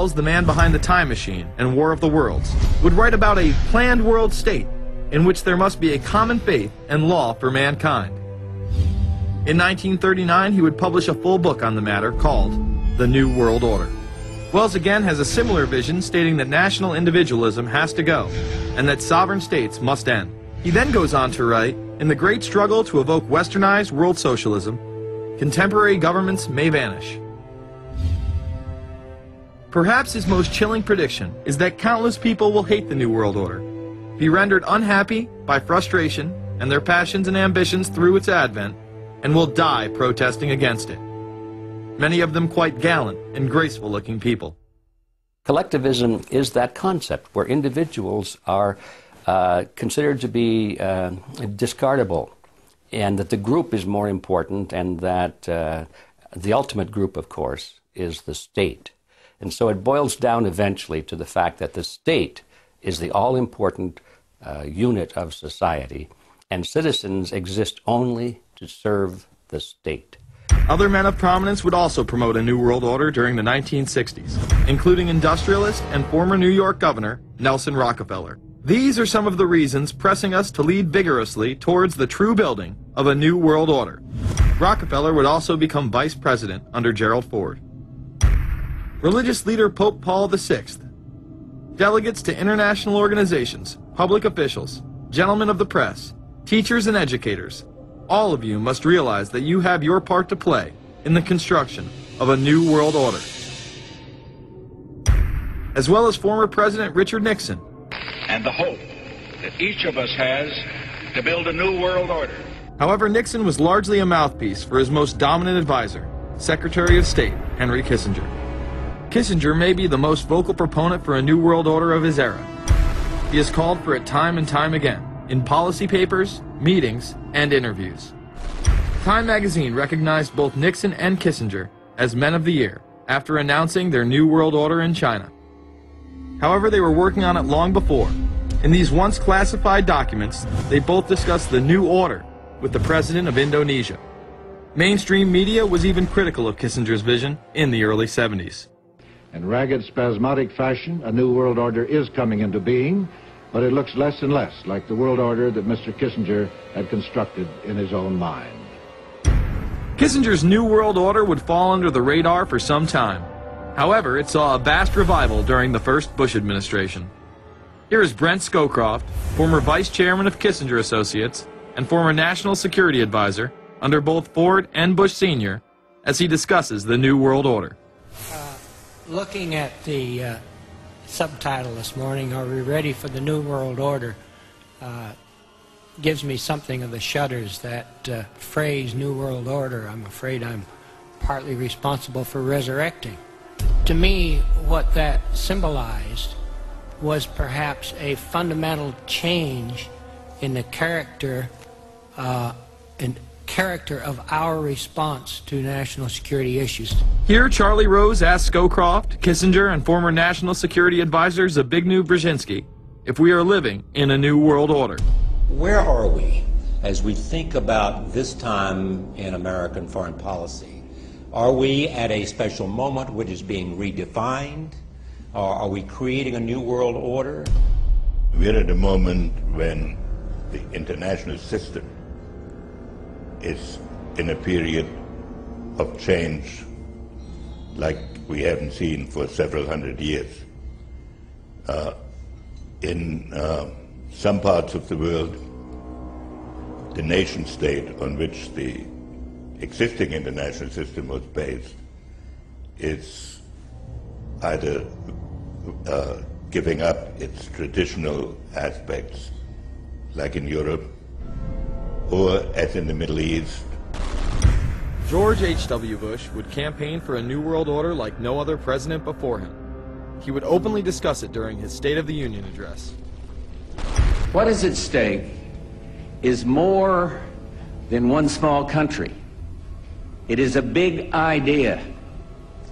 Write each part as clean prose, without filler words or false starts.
the man behind the Time Machine and War of the Worlds, would write about a planned world state in which there must be a common faith and law for mankind. In 1939, he would publish a full book on the matter called The New World Order. Wells again has a similar vision, stating that national individualism has to go and that sovereign states must end. He then goes on to write, in the great struggle to evoke westernized world socialism, contemporary governments may vanish. Perhaps his most chilling prediction is that countless people will hate the New World Order, be rendered unhappy by frustration and their passions and ambitions through its advent, and will die protesting against it. Many of them quite gallant and graceful-looking people. Collectivism is that concept where individuals are considered to be discardable, and that the group is more important, and that the ultimate group, of course, is the state. And so it boils down eventually to the fact that the state is the all-important unit of society, and citizens exist only to serve the state. Other men of prominence would also promote a New World Order during the 1960s, including industrialist and former New York Governor Nelson Rockefeller. These are some of the reasons pressing us to lead vigorously towards the true building of a New World Order. Rockefeller would also become vice president under Gerald Ford. Religious leader Pope Paul VI, delegates to international organizations, public officials, gentlemen of the press, teachers and educators, all of you must realize that you have your part to play in the construction of a New World Order. As well as former President Richard Nixon. And the hope that each of us has to build a new world order. However, Nixon was largely a mouthpiece for his most dominant advisor, Secretary of State Henry Kissinger. Kissinger may be the most vocal proponent for a new world order of his era. He has called for it time and time again, in policy papers, meetings, and interviews. Time magazine recognized both Nixon and Kissinger as Men of the Year after announcing their New World Order in China. However, they were working on it long before. In these once classified documents, they both discussed the new order with the president of Indonesia. Mainstream media was even critical of Kissinger's vision in the early 70s. In ragged, spasmodic fashion, a new world order is coming into being, but it looks less and less like the world order that Mr. Kissinger had constructed in his own mind. Kissinger's New World Order would fall under the radar for some time. However, it saw a vast revival during the first Bush administration. Here is Brent Scowcroft, former vice chairman of Kissinger Associates and former national security advisor under both Ford and Bush Sr., as he discusses the New World Order. Looking at the subtitle this morning, Are We Ready for the New World Order, gives me something of the shudders. That phrase, New World Order, I'm afraid I'm partly responsible for resurrecting. To me, what that symbolized was perhaps a fundamental change in the character of our response to national security issues. Here, Charlie Rose asked Scowcroft, Kissinger, and former national security advisor Zbigniew Brzezinski if we are living in a new world order. Where are we as we think about this time in American foreign policy? Are we at a special moment which is being redefined? Or are we creating a new world order? We're at a moment when the international system is in a period of change like we haven't seen for several hundred years. In some parts of the world, the nation state on which the existing international system was based is either giving up its traditional aspects, like in Europe, or as in the Middle East. George H.W. Bush would campaign for a new world order like no other president before him. He would openly discuss it during his State of the Union address. What is at stake is more than one small country. It is a big idea,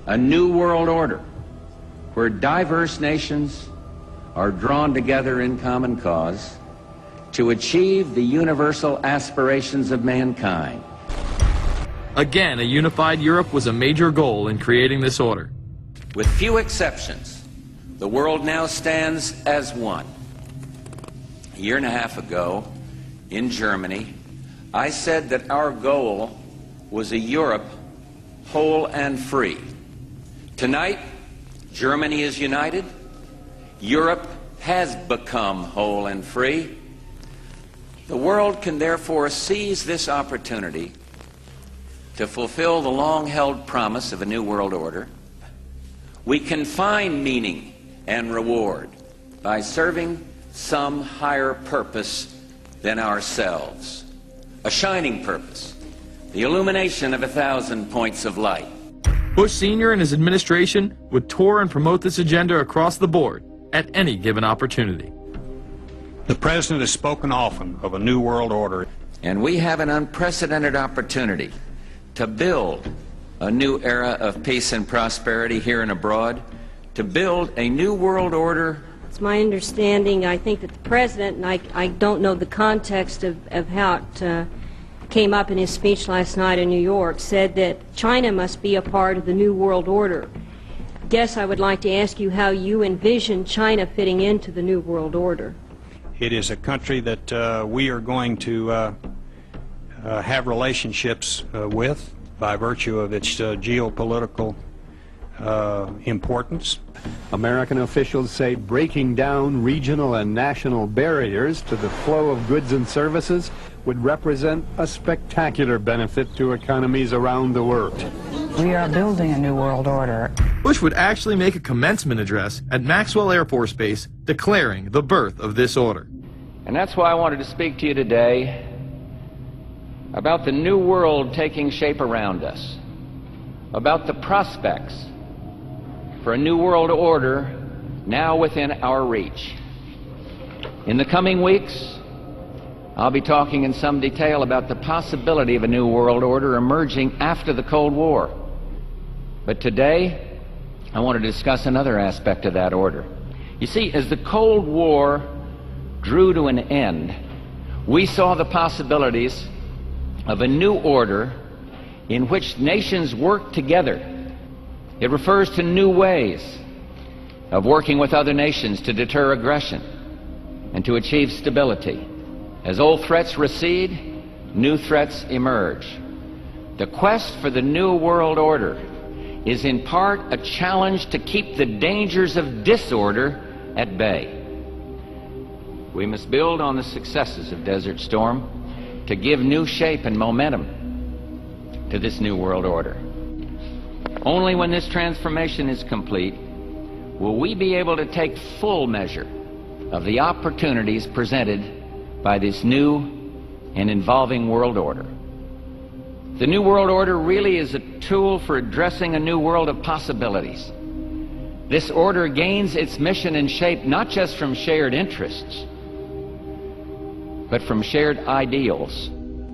a new world order, where diverse nations are drawn together in common cause to achieve the universal aspirations of mankind. Again, a unified Europe was a major goal in creating this order. With few exceptions, the world now stands as one. A year and a half ago, in Germany, I said that our goal was a Europe whole and free. Tonight, Germany is united. Europe has become whole and free. The world can therefore seize this opportunity to fulfill the long-held promise of a new world order. We can find meaning and reward by serving some higher purpose than ourselves. A shining purpose, the illumination of 1,000 points of light. Bush Sr. and his administration would tour and promote this agenda across the board at any given opportunity. The President has spoken often of a new world order. And we have an unprecedented opportunity to build a new era of peace and prosperity here and abroad, to build a new world order. It's my understanding, I think that the President, and I don't know the context of how it came up in his speech last night in New York, said that China must be a part of the new world order. I guess I would like to ask you how you envision China fitting into the new world order. It is a country that we are going to have relationships with by virtue of its geopolitical importance. American officials say breaking down regional and national barriers to the flow of goods and services would represent a spectacular benefit to economies around the world. We are building a new world order. Bush would actually make a commencement address at Maxwell Air Force Base declaring the birth of this order. And that's why I wanted to speak to you today about the new world taking shape around us, about the prospects for a new world order now within our reach. In the coming weeks, I'll be talking in some detail about the possibility of a new world order emerging after the Cold War. But today, I want to discuss another aspect of that order. You see, as the Cold War drew to an end, we saw the possibilities of a new order in which nations work together. It refers to new ways of working with other nations to deter aggression and to achieve stability. As old threats recede, new threats emerge. The quest for the new world order is in part a challenge to keep the dangers of disorder at bay. We must build on the successes of Desert Storm to give new shape and momentum to this new world order. Only when this transformation is complete will we be able to take full measure of the opportunities presented by this new and evolving world order. The new world order really is a tool for addressing a new world of possibilities. This order gains its mission and shape not just from shared interests, but from shared ideals.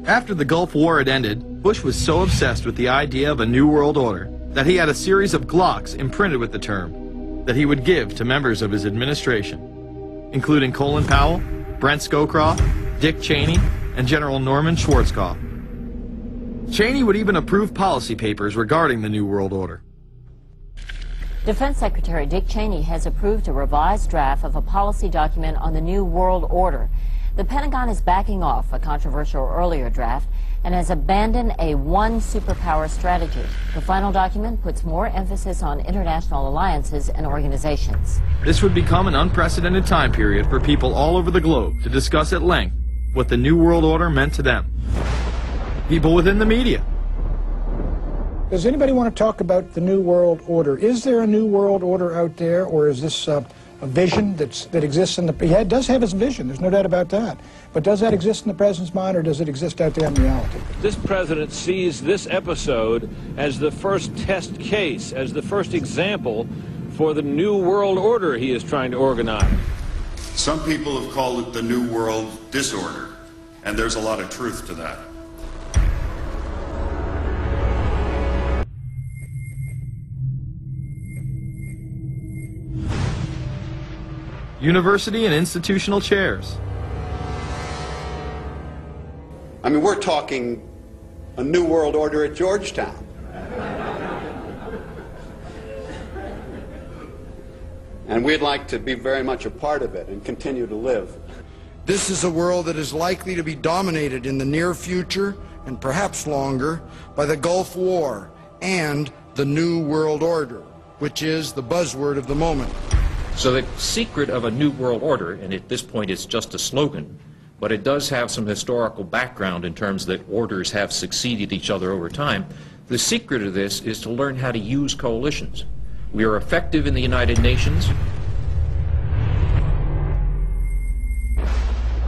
After the Gulf War had ended, Bush was so obsessed with the idea of a new world order that he had a series of Glocks imprinted with the term that he would give to members of his administration, including Colin Powell, Brent Scowcroft, Dick Cheney, and General Norman Schwarzkopf. Cheney would even approve policy papers regarding the New World Order. Defense Secretary Dick Cheney has approved a revised draft of a policy document on the New World Order. The Pentagon is backing off a controversial earlier draft and has abandoned a one superpower strategy. The final document puts more emphasis on international alliances and organizations. This would become an unprecedented time period for people all over the globe to discuss at length what the New World Order meant to them. People within the media. Does anybody want to talk about the New World Order? Is there a New World Order out there, or is this a vision that exists in the... He does have his vision, there's no doubt about that. But does that exist in the President's mind, or does it exist out there in reality? This President sees this episode as the first test case, as the first example for the New World Order he is trying to organize. Some people have called it the New World Disorder, and there's a lot of truth to that. University and institutional chairs. I mean, we're talking a New World Order at Georgetown. And we'd like to be very much a part of it and continue to live. This is a world that is likely to be dominated in the near future, and perhaps longer, by the Gulf War and the New World Order, which is the buzzword of the moment. So the secret of a New World Order, and at this point it's just a slogan, but it does have some historical background in terms that orders have succeeded each other over time. The secret of this is to learn how to use coalitions. We are effective in the United Nations.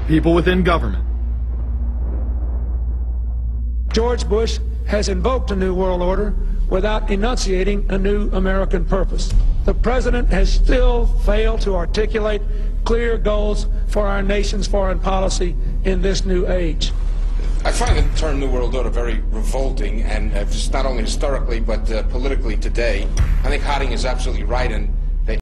People within government. George Bush has invoked a New World Order without enunciating a new American purpose. The President has still failed to articulate clear goals for our nation's foreign policy in this new age. I find the term New World Order very revolting, and just not only historically but politically today. I think Harding is absolutely right, and